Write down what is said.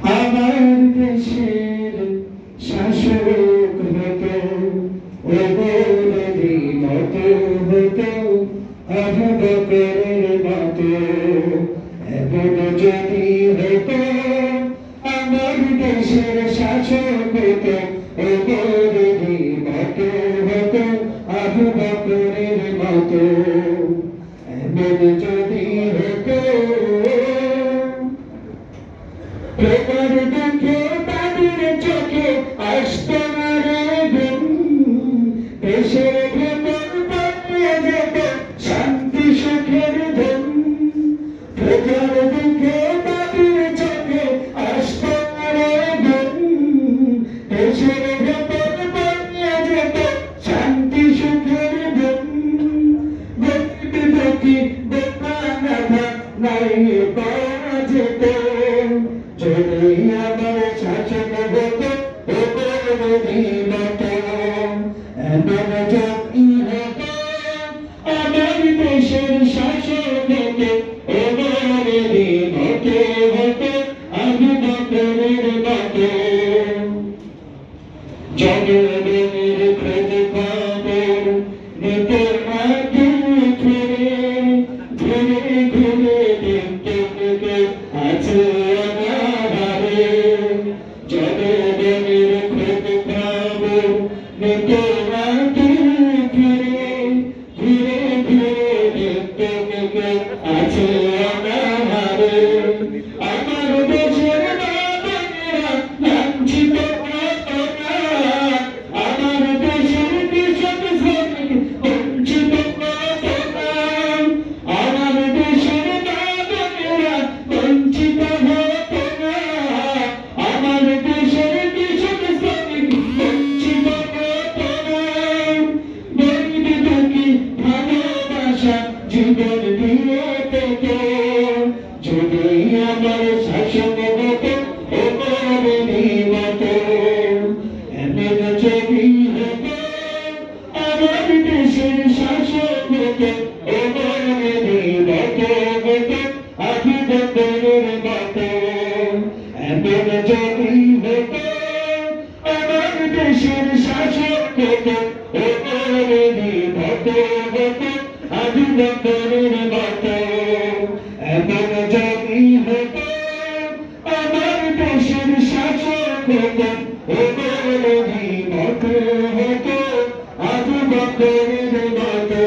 আমার দেশের শাসক হতো ওদেরই মতো হতো আবু বকরের মতো এমন যদি হতো আমার দেশের শাসক হতো ওদেরই মতো হতো আবু বকরের মতো এমন যদি হতো তোমার দুঃখে তাদের চোখে আসতো না রে ঘুম দেশের ভেতর পাঠিয়ে যেত শান্তি সুখের ধুম তোমার দুঃখে তাদের চোখে আসতো না রে ঘুম দেশের ভেতর পাঠিয়ে যেত শান্তি সুখের ধুম গতি গতি দেখা না নাই পাওয়া যেত যদি আমার শাসন হতো ওদেরই মতো এমন যদি হতো আমার দেশের শাসন হতো ওদেরই মতো হতো আবু বকরের মতো জনগণের খোঁজ খবর নিতে আগে ফিরে ঘুরে ঘুরে দেখতে থেকে আছে জনগণের খোঁজ খবর নিতে আগে ফিরে ঘুরে ঘুরে দেখতে থেকে আছে অনাহারে আমার দেশের নাগরিকরা লাঞ্ছিত আমার দেশের কৃষক শ্রমিক বঞ্চিত আমার দেশের নাগরিকরা বঞ্চিত হতো না আমার দেশের কৃষক শ্রমিক বঞ্চিত হতো না গরিব দুঃখী ভালোবাসা জীবন দিয়ে পেত যদি আমার শাসন হতো ওদেরই মতো এমন যদি হতো আমার দেশের শাসন হতো ওদেরই মতো হতো আবু বকরের মতো এমন যদি হতো আমার দেশের শাসন হতো ওদেরই মতো হতো আবু বকরের মতো এমন যদি হতো আমার দেশের শাসক হতো ওদেরই মতো হতো আবু বকরের মতো।